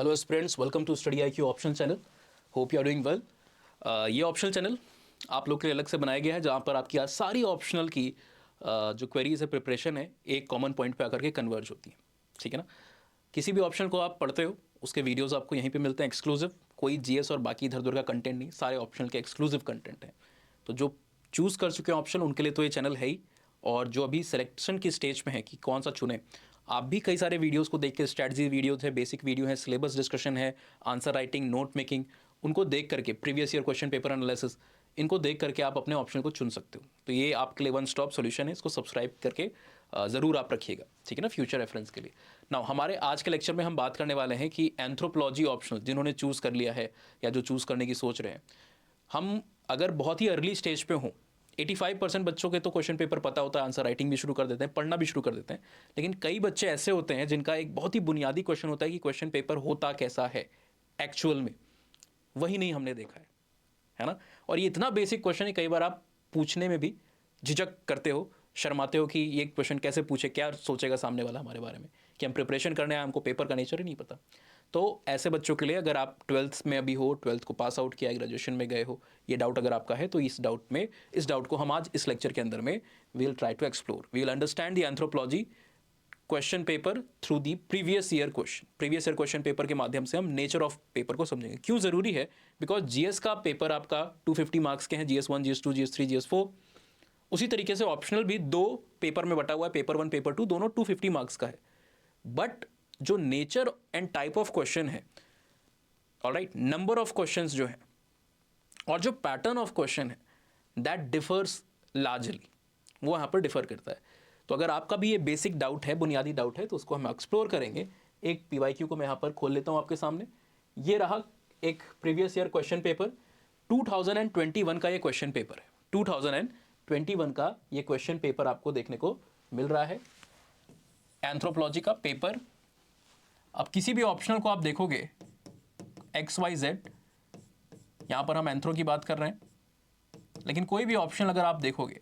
Hello students, welcome to study I Q optional channel. Hope you are doing well. ये optional channel आप लोग के लिए अलग से बनाया गया है, जहाँ पर आपकी आज सारी ऑप्शनल की जो क्वेरीज है, प्रिपरेशन है, एक कॉमन पॉइंट पे आकर के कन्वर्ज होती है। ठीक है ना। किसी भी ऑप्शन को आप पढ़ते हो, उसके वीडियोस आपको यहीं पे मिलते हैं एक्सक्लूसिव। कोई जीएस और बाकी इधर उधर का कंटेंट नहीं, सारे ऑप्शनल के एक्सक्लूसिव कंटेंट हैं। तो जो चूज़ कर चुके हैं ऑप्शन, उनके लिए तो ये चैनल है ही। और जो अभी सिलेक्शन की स्टेज में है कि कौन सा चुने, आप भी कई सारे वीडियोस को देख के, स्ट्रैटेजी वीडियोस है, बेसिक वीडियो है, सिलेबस डिस्कशन है, आंसर राइटिंग, नोट मेकिंग, उनको देख करके, previous year question paper analysis, इनको देख करके आप अपने ऑप्शन को चुन सकते हो। तो ये आपके लिए वन स्टॉप सॉल्यूशन है। इसको सब्सक्राइब करके ज़रूर आप रखिएगा, ठीक है ना, फ्यूचर रेफरेंस के लिए। नाउ हमारे आज के लेक्चर में हम बात करने वाले हैं कि एंथ्रोपोलॉजी ऑप्शनल जिन्होंने चूज़ कर लिया है या जो चूज़ करने की सोच रहे हैं, हम अगर बहुत ही अर्ली स्टेज पे हों, 85% बच्चों के तो क्वेश्चन पेपर पता होता है, आंसर राइटिंग भी शुरू कर देते हैं, पढ़ना भी शुरू कर देते हैं। लेकिन कई बच्चे ऐसे होते हैं जिनका एक बहुत ही बुनियादी क्वेश्चन होता है कि क्वेश्चन पेपर होता कैसा है एक्चुअल में, वही नहीं हमने देखा है ना। और ये इतना बेसिक क्वेश्चन है, कई बार आप पूछने में भी झिझक करते हो, शर्माते हो कि ये क्वेश्चन कैसे पूछे, क्या सोचेगा सामने वाला हमारे बारे में, कि हम प्रिपरेशन करने आए, हमको पेपर का नेचर ही नहीं पता। तो ऐसे बच्चों के लिए, अगर आप 12th में अभी हो, 12th को पास आउट किया, ग्रेजुएशन में गए हो, ये डाउट अगर आपका है, तो इस डाउट को हम आज इस लेक्चर के अंदर में we will try to explore, we will understand the anthropology question paper through the previous year question paper के माध्यम से हम नेचर ऑफ पेपर को समझेंगे। क्यों ज़रूरी है? बिकॉज जीएस का पेपर आपका 250 मार्क्स के हैं, GS1, GS2, GS3, GS4। उसी तरीके से ऑप्शनल भी दो पेपर में बटा हुआ है, पेपर 1, पेपर 2, दोनों 250 मार्क्स का है। बट जो nature and type of question है, ऑलराइट, नंबर ऑफ क्वेश्चंस जो है और जो पैटर्न ऑफ क्वेश्चन है, दैट डिफर्स लार्जली, वो यहाँ पर डिफर करता है। तो अगर आपका भी ये बेसिक डाउट है, बुनियादी डाउट है, तो उसको हम एक्सप्लोर करेंगे। एक पीवाईक्यू को मैं यहाँ पर खोल लेता हूँ आपके सामने। ये रहा एक प्रीवियस ईयर क्वेश्चन पेपर, 2021 का ये क्वेश्चन पेपर है। 2021 का ये क्वेश्चन पेपर आपको देखने को मिल रहा है, एंथ्रोपोलॉजी का पेपर। अब किसी भी ऑप्शनल को आप देखोगे, XYZ, यहाँ पर हम एंथ्रो की बात कर रहे हैं, लेकिन कोई भी ऑप्शनल अगर आप देखोगे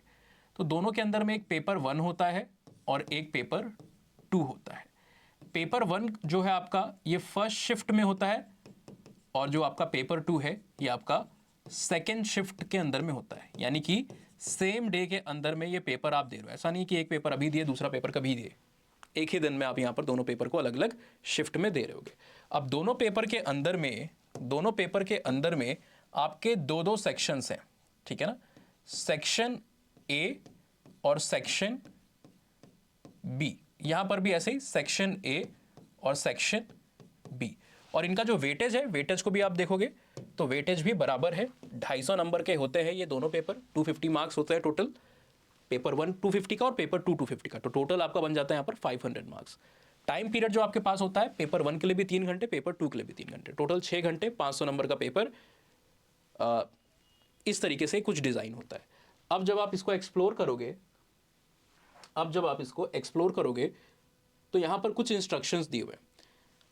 तो दोनों के अंदर में एक पेपर 1 होता है और एक पेपर 2 होता है। पेपर 1 जो है आपका, ये फर्स्ट शिफ्ट में होता है, और जो आपका पेपर 2 है, ये आपका सेकेंड शिफ्ट के अंदर में होता है। यानी कि सेम डे के अंदर में ये पेपर आप दे रहे हो। ऐसा नहीं कि एक पेपर अभी दिए, दूसरा पेपर कभी दिए, एक ही दिन में आप यहाँ पर दोनों पेपर को अलग अलग शिफ्ट में दे रहे होगे। अब दोनों पेपर के अंदर में आपके दो सेक्शंस हैं, ठीक है ना, सेक्शन ए और सेक्शन बी। यहां पर भी ऐसे ही सेक्शन ए और सेक्शन बी, और इनका जो वेटेज है, वेटेज को भी आप देखोगे तो वेटेज भी बराबर है। 250 नंबर के होते हैं ये दोनों पेपर, 250 मार्क्स होते हैं टोटल। पेपर 1 250 का और पेपर 2 250 का, तो टोटल आपका बन जाता है यहाँ पर 500 मार्क्स। टाइम पीरियड जो आपके पास होता है, पेपर 1 के लिए भी 3 घंटे, पेपर 2 के लिए भी 3 घंटे, टोटल 6 घंटे, 500 नंबर का पेपर। इस तरीके से कुछ डिज़ाइन होता है। अब जब आप इसको एक्सप्लोर करोगे, तो यहाँ पर कुछ इंस्ट्रक्शंस दिए हुए हैं।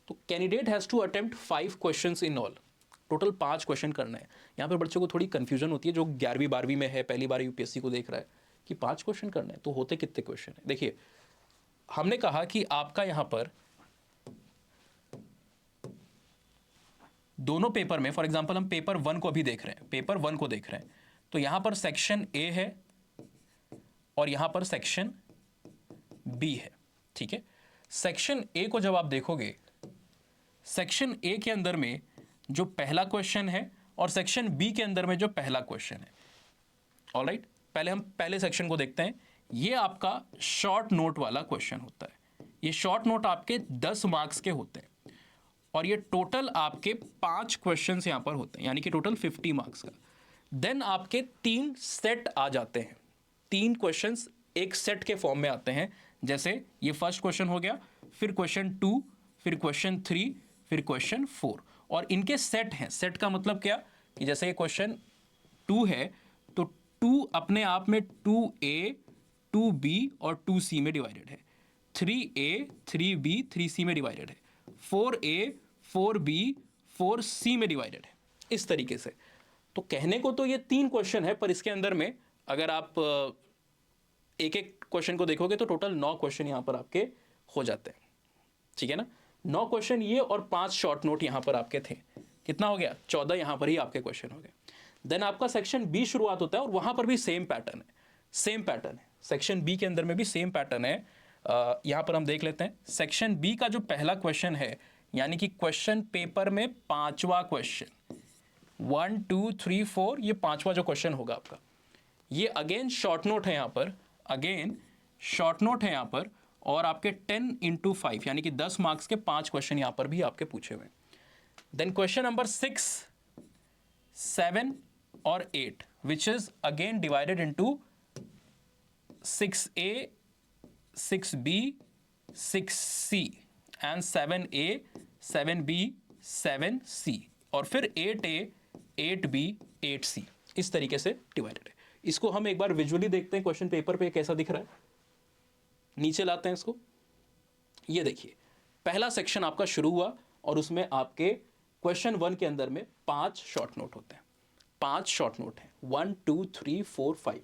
तो candidate has to attempt 5 questions in all, total 5 question करना है। यहाँ पर बच्चों को थोड़ी कन्फ्यूजन होती है, जो 11वीं 12वीं में है, पहली बार यूपीएससी को देख रहा है कि 5 क्वेश्चन करना है, तो होते कितने क्वेश्चन है। देखिए, हमने कहा कि आपका यहाँ पर दोनों पेपर में, फॉर एग्जांपल हम पेपर 1 को अभी देख रहे हैं, तो यहाँ पर सेक्शन ए है और यहाँ पर सेक्शन बी है, ठीक है। सेक्शन ए को जब आप देखोगे, सेक्शन ए के अंदर में जो पहला क्वेश्चन है और सेक्शन बी के अंदर में जो पहला क्वेश्चन है, ऑलराइट, पहले हम पहले सेक्शन को देखते हैं। ये आपका शॉर्ट नोट वाला क्वेश्चन होता है। ये शॉर्ट नोट आपके 10 मार्क्स के होते हैं, और ये टोटल आपके 5 क्वेश्चंस यहाँ पर होते हैं, यानी कि टोटल 50 मार्क्स का। देन आपके 3 सेट आ जाते हैं, 3 क्वेश्चंस एक सेट के फॉर्म में आते हैं। जैसे ये फर्स्ट क्वेश्चन हो गया, फिर क्वेश्चन 2, फिर क्वेश्चन 3, फिर क्वेश्चन 4, और इनके सेट हैं। सेट का मतलब क्या, कि जैसे ये क्वेश्चन 2 है, तो 2 अपने आप में 2A, 2B और 2C में डिवाइडेड है, 3A, 3B, 3C में डिवाइडेड है, 4A, 4B, 4C में डिवाइडेड है, इस तरीके से। तो कहने को तो ये 3 क्वेश्चन है, पर इसके अंदर में अगर आप एक एक क्वेश्चन को देखोगे तो टोटल 9 क्वेश्चन यहाँ पर आपके हो जाते हैं, ठीक है ना। 9 क्वेश्चन ये और 5 शॉर्ट नोट यहाँ पर आपके थे, कितना हो गया 14 यहाँ पर ही आपके क्वेश्चन हो गए। देन आपका सेक्शन बी शुरुआत होता है और वहाँ पर भी सेम पैटर्न है, सेम पैटर्न है, सेक्शन बी के अंदर में भी सेम पैटर्न है। यहाँ पर हम देख लेते हैं सेक्शन बी का जो पहला क्वेश्चन है, यानी कि क्वेश्चन पेपर में 5वां क्वेश्चन 1 2 3 4, ये 5वां जो क्वेश्चन होगा आपका, ये अगेन शॉर्ट नोट है यहाँ पर, अगेन शॉर्ट नोट है यहाँ पर, और आपके 10x5 यानी कि 10 मार्क्स के 5 क्वेश्चन यहाँ पर भी आपके पूछे हुए हैं। देन क्वेश्चन नंबर 6, 7 और 8 which is again divided into 6A, 6B, 6C and 7A, 7B, 7C और फिर 8A, 8B, 8C, इस तरीके से डिवाइडेड है। इसको हम एक बार विजुअली देखते हैं क्वेश्चन पेपर पे कैसा दिख रहा है। नीचे लाते हैं इसको, ये देखिए पहला सेक्शन आपका शुरू हुआ और उसमें आपके क्वेश्चन 1 के अंदर में 5 शॉर्ट नोट होते हैं, 5 शॉर्ट नोट हैं, 1 2 3 4 5,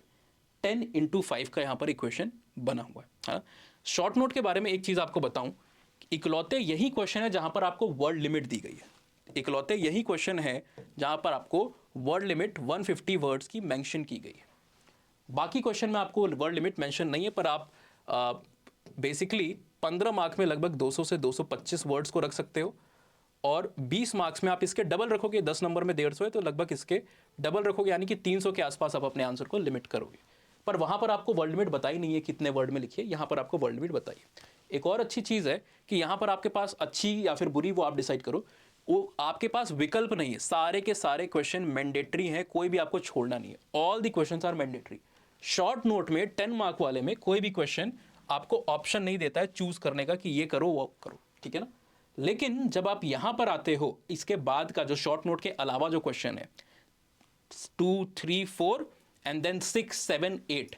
10x5 का यहाँ पर इक्वेशन बना हुआ है। शॉर्ट नोट के बारे में एक चीज़ आपको बताऊं, इकलौते यही क्वेश्चन है जहाँ पर आपको वर्ड लिमिट दी गई है, इकलौते यही क्वेश्चन है जहाँ पर आपको वर्ड लिमिट 150 वर्ड्स की मेंशन की गई है। बाकी क्वेश्चन में आपको वर्ड लिमिट मेंशन नहीं है, पर आप बेसिकली 15 मार्क्स में लगभग 200 से 225 वर्ड्स को रख सकते हो, और 20 मार्क्स में आप इसके डबल रखोगे, 10 नंबर में 150 है तो लगभग इसके डबल रखोगे, यानी कि 300 के आसपास आप अपने आंसर को लिमिट करोगे। पर वहाँ पर आपको वर्ड लिमिट बताई नहीं है कितने वर्ड में लिखिए, यहाँ पर आपको वर्ड लिमिट बताइए। एक और अच्छी चीज़ है कि यहाँ पर आपके पास अच्छी या फिर बुरी वो आप डिसाइड करो, वो आपके पास विकल्प नहीं है, सारे के सारे क्वेश्चन मैंडेटरी हैं, कोई भी आपको छोड़ना नहीं है, all the questions are mandatory. Short note में 10 मार्क वाले में कोई भी क्वेश्चन आपको ऑप्शन नहीं देता है चूज करने का कि ये करो वो करो, ठीक है ना। लेकिन जब आप यहां पर आते हो, इसके बाद का जो शॉर्ट नोट के अलावा जो क्वेश्चन है 2 3 4 एंड देन 6 7 8,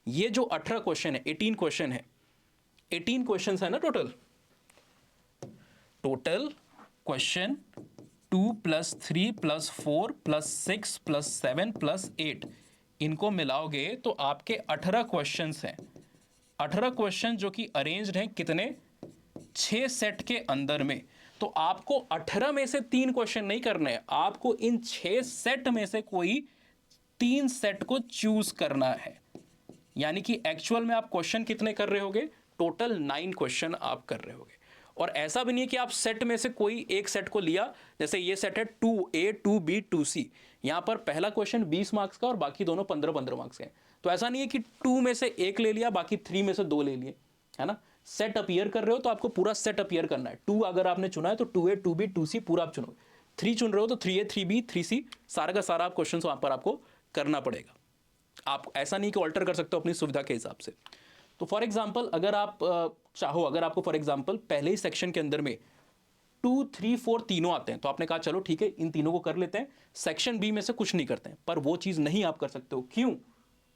ये जो 18 क्वेश्चन है, 18 क्वेश्चन है, 18 क्वेश्चन है ना टोटल क्वेश्चन 2 + 3 + 4 + 6 + 7 + 8, इनको मिलाओगे तो आपके 18 क्वेश्चंस हैं। 18 क्वेश्चन जो कि अरेंज्ड हैं कितने, 6 सेट के अंदर में। तो आपको 18 में से 3 क्वेश्चन नहीं करने हैं, आपको इन 6 सेट में से कोई 3 सेट को चूज करना है। यानी कि एक्चुअल में आप क्वेश्चन कितने कर रहे होगे, टोटल 9 क्वेश्चन आप कर रहे होगे। और ऐसा भी नहीं है कि आप सेट में से कोई एक सेट को लिया, जैसे ये सेट है 2A 2B 2C, यहाँ पर पहला क्वेश्चन 20 मार्क्स का और बाकी दोनों 15-15 मार्क्स के हैं। तो ऐसा नहीं है कि 2 में से एक ले लिया, बाकी 3 में से 2 ले लिए, है ना। सेट अपीयर कर रहे हो तो आपको पूरा सेट अपीयर करना है। 2 अगर आपने चुना है तो 2A 2B 2C पूरा आप चुनो, 3 चुन रहे हो तो 3A 3B 3C, सारा का सारा आप क्वेश्चन वहाँ पर आपको करना पड़ेगा। आप ऐसा नहीं कि ऑल्टर कर सकते हो अपनी सुविधा के हिसाब से। तो फॉर एग्जाम्पल अगर आप चाहो, अगर आपको फॉर एग्जाम्पल पहले ही सेक्शन के अंदर में 2 3 4 तीनों आते हैं, तो आपने कहा चलो ठीक है इन तीनों को कर लेते हैं, सेक्शन बी में से कुछ नहीं करते हैं। पर वो चीज़ नहीं आप कर सकते हो, क्यों,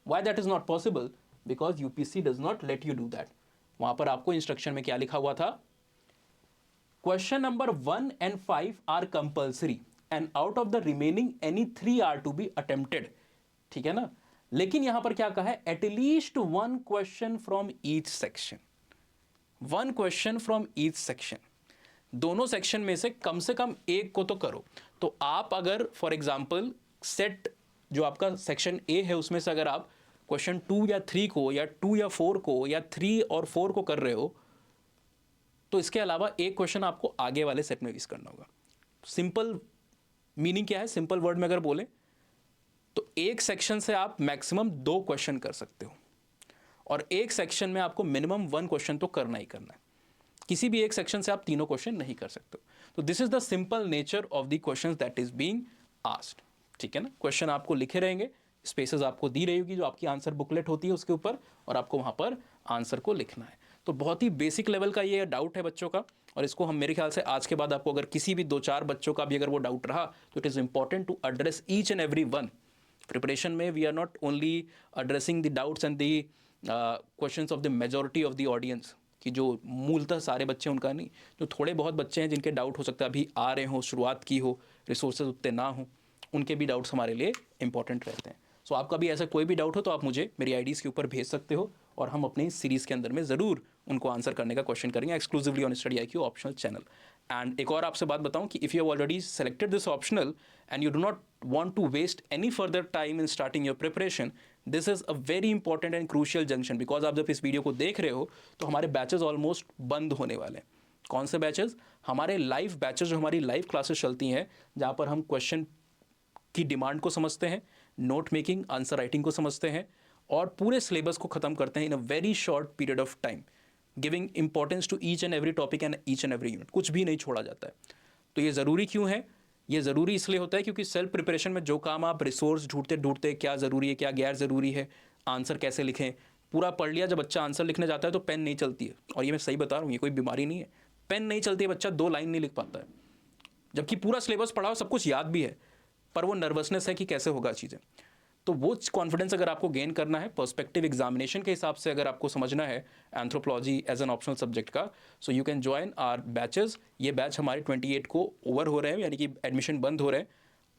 why that is not possible, because UPSC does not let you do that. वहाँ पर आपको इंस्ट्रक्शन में क्या लिखा हुआ था, question number 1 and 5 are compulsory and out of the remaining any 3 are to be attempted, ठीक है ना। लेकिन यहां पर क्या कहा है, at least 1 question from each section, 1 question from each section, दोनों सेक्शन में से कम एक को तो करो। तो आप अगर फॉर एग्जांपल सेट जो आपका सेक्शन ए है उसमें से अगर आप क्वेश्चन 2 या 3 को या 2 या 4 को या 3 और 4 को कर रहे हो, तो इसके अलावा एक क्वेश्चन आपको आगे वाले सेट में यूज करना होगा। सिंपल मीनिंग क्या है, सिंपल वर्ड में अगर बोले तो एक सेक्शन से आप मैक्सिमम 2 क्वेश्चन कर सकते हो, और एक सेक्शन में आपको मिनिमम 1 क्वेश्चन तो करना ही करना है। किसी भी एक सेक्शन से आप तीनों क्वेश्चन नहीं कर सकते। तो this is the simple nature of the questions that is being asked, ठीक है ना। क्वेश्चन आपको लिखे रहेंगे, स्पेसेस आपको दी रहेगी जो आपकी आंसर बुकलेट होती है उसके ऊपर, और आपको वहाँ पर आंसर को लिखना है। तो बहुत ही बेसिक लेवल का ये डाउट है बच्चों का, और इसको हम मेरे ख्याल से आज के बाद आपको अगर किसी भी 2-4 बच्चों का भी अगर वो डाउट रहा तो it is important to address each and every one. Preparation में we are not only addressing the doubts and the questions of the majority of the audience, कि जो मूलतः सारे बच्चे उनका नहीं, जो थोड़े बहुत बच्चे हैं जिनके डाउट हो सकता है अभी आ रहे हों, शुरुआत की हो, रिसोर्सेज उतने ना हों, उनके भी डाउट्स हमारे लिए इंपॉर्टेंट रहते हैं। सो आपका भी ऐसा कोई भी डाउट हो तो आप मुझे मेरी आईडीज़ के ऊपर भेज सकते हो, और हम अपने इस सीरीज़ के अंदर में ज़रूर उनको आंसर करने का क्वेश्चन करेंगे exclusively on study IQ optional channel. And एक और आपसे बात बताऊं कि if you have already selected this optional and you do not want to waste any further time in starting your preparation, this is a very important and crucial junction, because आप जब इस video को देख रहे हो तो हमारे batches almost बंद होने वाले हैं। कौन से बैचेज? हमारे लाइव बैचेज, जो हमारी लाइव क्लासेस चलती हैं, जहाँ पर हम क्वेश्चन की डिमांड को समझते हैं, नोट मेकिंग, आंसर राइटिंग को समझते हैं और पूरे सिलेबस को ख़त्म करते हैं in a very short period of time, giving importance to each and every topic and each and every unit, कुछ भी नहीं छोड़ा जाता है। तो ये ज़रूरी क्यों है? ये ज़रूरी इसलिए होता है क्योंकि सेल्फ प्रिपरेशन में जो काम आप रिसोर्स ढूंढते ढूंढते, क्या ज़रूरी है क्या गैर ज़रूरी है, आंसर कैसे लिखें, पूरा पढ़ लिया, जब बच्चा आंसर लिखने जाता है तो पेन नहीं चलती है। और ये मैं सही बता रहा हूँ, ये कोई बीमारी नहीं है, पेन नहीं चलती है, बच्चा 2 लाइन नहीं लिख पाता है, जबकि पूरा सिलेबस पढ़ा हो, सब कुछ याद भी है, पर वो नर्वसनेस है कि कैसे होगा चीज़ें। तो वो कॉन्फिडेंस अगर आपको गेन करना है पर्सपेक्टिव एग्जामिनेशन के हिसाब से, अगर आपको समझना है anthropology as an optional subject का, so you can join our batches. ये बैच हमारे 28 को ओवर हो रहे हैं, यानी कि एडमिशन बंद हो रहे हैं।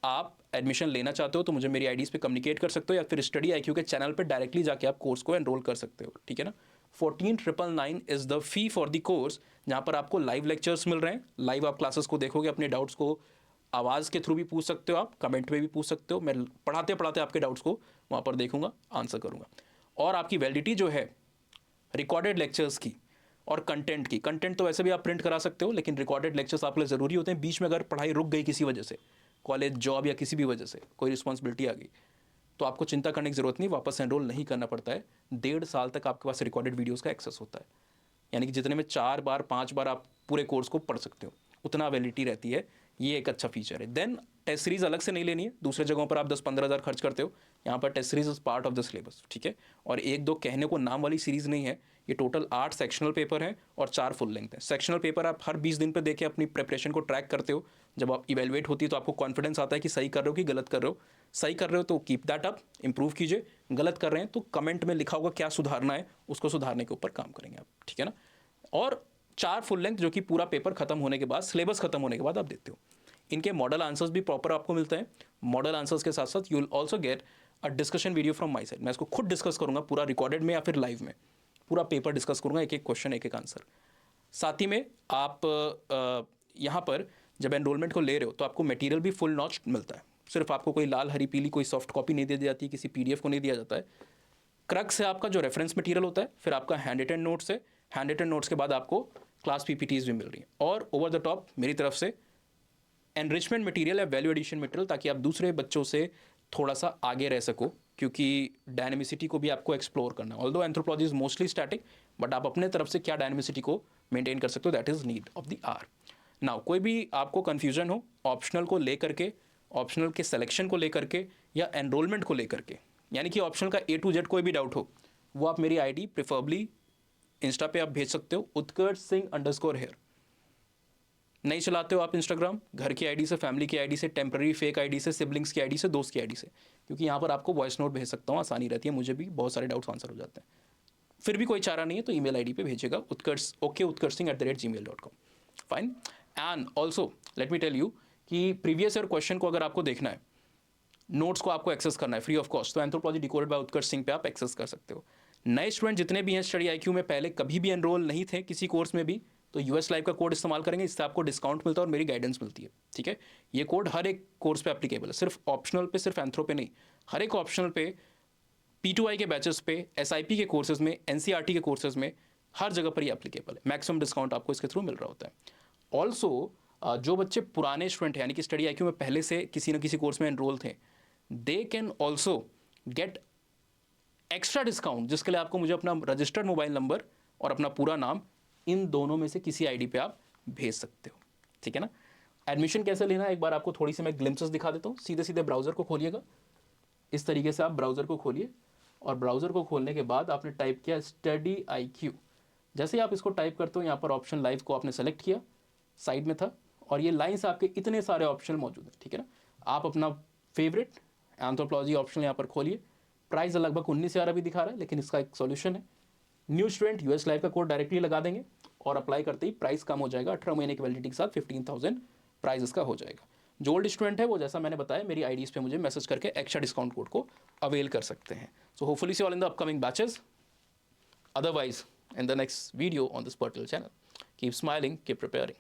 आप एडमिशन लेना चाहते हो तो मुझे मेरी आईडीज़ पे कम्युनिकेट कर सकते हो, या फिर स्टडी IQ के चैनल पे डायरेक्टली जाके आप कोर्स को एनरोल कर सकते हो, ठीक है ना। 14,999 is the fee for the course, जहाँ पर आपको लाइव लेक्चर्स मिल रहे हैं, लाइव आप क्लासेस को देखोगे, अपने डाउट्स को आवाज़ के थ्रू भी पूछ सकते हो, आप कमेंट में भी पूछ सकते हो, मैं पढ़ाते पढ़ाते आपके डाउट्स को वहाँ पर देखूंगा, आंसर करूँगा। और आपकी वैलिडिटी जो है रिकॉर्डेड लेक्चर्स की और कंटेंट की, कंटेंट तो वैसे भी आप प्रिंट करा सकते हो, लेकिन रिकॉर्डेड लेक्चर्स आपके लिए ज़रूरी होते हैं। बीच में अगर पढ़ाई रुक गई किसी वजह से, कॉलेज, जॉब या किसी भी वजह से कोई रिस्पॉन्सिबिलिटी आ गई, तो आपको चिंता करने की ज़रूरत नहीं, वापस एनरोल नहीं करना पड़ता है। 1.5 साल तक आपके पास रिकॉर्डेड वीडियोज़ का एक्सेस होता है, यानी कि जितने में 4 बार 5 बार आप पूरे कोर्स को पढ़ सकते हो, उतना वैलिडिटी रहती है। ये एक अच्छा फीचर है। देन टेस्ट सीरीज अलग से नहीं लेनी है, दूसरे जगहों पर आप 10-15 हज़ार खर्च करते हो, यहाँ पर test series is part of the syllabus, ठीक है। और 1-2 कहने को नाम वाली सीरीज़ नहीं है, ये टोटल 8 सेक्शनल पेपर हैं और 4 फुल लेंथ है। सेक्शनल पेपर आप हर 20 दिन पर देके अपनी प्रिपरेशन को ट्रैक करते हो, जब आप इवेलुएट होती है तो आपको कॉन्फिडेंस आता है कि सही कर रहे हो कि गलत कर रहे हो। सही कर रहे हो तो कीप दैट अप, इंप्रूव कीजिए, गलत कर रहे हैं तो कमेंट में लिखा होगा क्या सुधारना है, उसको सुधारने के ऊपर काम करेंगे आप, ठीक है ना। और 4 फुल लेंथ जो कि पूरा पेपर खत्म होने के बाद, सिलेबस खत्म होने के बाद आप देते हो। इनके मॉडल आंसर्स भी प्रॉपर आपको मिलते हैं। मॉडल आंसर्स के साथ साथ you will also get a discussion video from my side. मैं इसको खुद डिस्कस करूंगा, पूरा रिकॉर्डेड में या फिर लाइव में, पूरा पेपर डिस्कस करूंगा, एक एक क्वेश्चन, एक एक आंसर। साथ ही में आप यहाँ पर जब एनरोलमेंट को ले रहे हो तो आपको मटेरियल भी फुल नॉच मिलता है। सिर्फ आपको कोई लाल हरी पीली कोई सॉफ्ट कॉपी नहीं दी जाती, किसी PDF को नहीं दिया जाता है। क्रक्स है आपका जो रेफरेंस मटेरियल होता है, फिर आपका हैंड रिटन नोट्स है, हैंड रिटन नोट्स के बाद आपको क्लास PPTs भी मिल रही हैं, और ओवर द टॉप मेरी तरफ से एनरिचमेंट मटेरियल या वैल्यू एडिशन मटेरियल, ताकि आप दूसरे बच्चों से थोड़ा सा आगे रह सको, क्योंकि डायनेमिसिटी को भी आपको एक्सप्लोर करना है। Although anthropology is mostly static, but आप अपने तरफ से क्या डायनेमिसिटी को मेंटेन कर सकते हो, that is need of the hour. Now कोई भी आपको कन्फ्यूजन हो ऑप्शनल को लेकर के, ऑप्शनल के सिलेक्शन को लेकर के या एनरोलमेंट को लेकर के, यानी कि ऑप्शनल का A to Z कोई भी डाउट हो, वो आप मेरी ID प्रेफरेबली इंस्टा पे आप भेज सकते हो, उत्कर्ष सिंह _हेयर। नहीं चलाते हो आप इंस्टाग्राम, घर की ID से, फैमिली की ID से, टेम्पररी फेक ID से, सिबलिंग्स की ID से, दोस्त की ID से, क्योंकि यहाँ पर आपको वॉइस नोट भेज सकता हूँ, आसानी रहती है, मुझे भी बहुत सारे डाउट्स आंसर हो जाते हैं। फिर भी कोई चारा नहीं है तो ईमेल ID पे भेजेगा, utkarsh@utkarshsingh@gmail.com। Fine. And also let me tell you कि प्रीवियस ईयर क्वेश्चन को अगर आपको देखना है, नोट्स को आपको एक्सेस करना है फ्री ऑफ कॉस्ट, तो एंथ्रोपोलॉजी डिकोडेड बाय उत्कर्ष सिंह पे आप एक्सेस कर सकते हो। नए स्टूडेंट जितने भी हैं स्टडी IQ में पहले कभी भी एनरोल नहीं थे किसी कोर्स में भी, तो US लाइव का कोड इस्तेमाल करेंगे, इससे आपको डिस्काउंट मिलता है और मेरी गाइडेंस मिलती है, ठीक है। ये कोड हर एक कोर्स पे एप्लीकेबल है, सिर्फ ऑप्शनल पे, सिर्फ एंथ्रो पे नहीं, हर एक ऑप्शनल पे, P2I के बैचेस पे, SIP के कोर्सेज में, NCERT के कोर्सेज में, हर जगह पर ये एप्लीकेबल है। मैक्सिमम डिस्काउंट आपको इसके थ्रू मिल रहा होता है। ऑल्सो जो बच्चे पुराने स्टूडेंट हैं, यानी कि स्टडी IQ में पहले से किसी न किसी कोर्स में एनरोल थे, they can also get extra discount, जिसके लिए आपको मुझे अपना रजिस्टर्ड मोबाइल नंबर और अपना पूरा नाम, इन दोनों में से किसी ID पे आप भेज सकते हो, ठीक है ना। एडमिशन कैसे लेना है एक बार आपको थोड़ी सी मैं ग्लिम्पसेस दिखा देता हूँ। सीधे सीधे ब्राउज़र को खोलिएगा, इस तरीके से आप ब्राउज़र को खोलिए, और ब्राउज़र को खोलने के बाद आपने टाइप किया स्टडी IQ। जैसे ही आप इसको टाइप करते हो, यहाँ पर ऑप्शन लाइव को आपने सेलेक्ट किया, साइड में था, और ये लाइन से आपके इतने सारे ऑप्शन मौजूद हैं, ठीक है ना। आप अपना फेवरेट एंथ्रोपोलॉजी ऑप्शन यहाँ पर खोलिए। प्राइस लगभग 19,000 अभी दिखा रहा है, लेकिन इसका एक सॉल्यूशन है। न्यू स्टूडेंट US लाइव का कोड डायरेक्टली लगा देंगे और अप्लाई करते ही प्राइस कम हो जाएगा, 18 महीने की वैलिडिटी के साथ 15,000 प्राइस इसका हो जाएगा। जो ओल्ड स्टूडेंट है वो, जैसा मैंने बताया, मेरी IDs पे मुझे मैसेज करके एक्स्ट्रा डिस्काउंट कोड को अवेल कर सकते हैं। So hopefully see all in the upcoming batches. Otherwise in the next video on this particular channel. Keep smiling, keep preparing.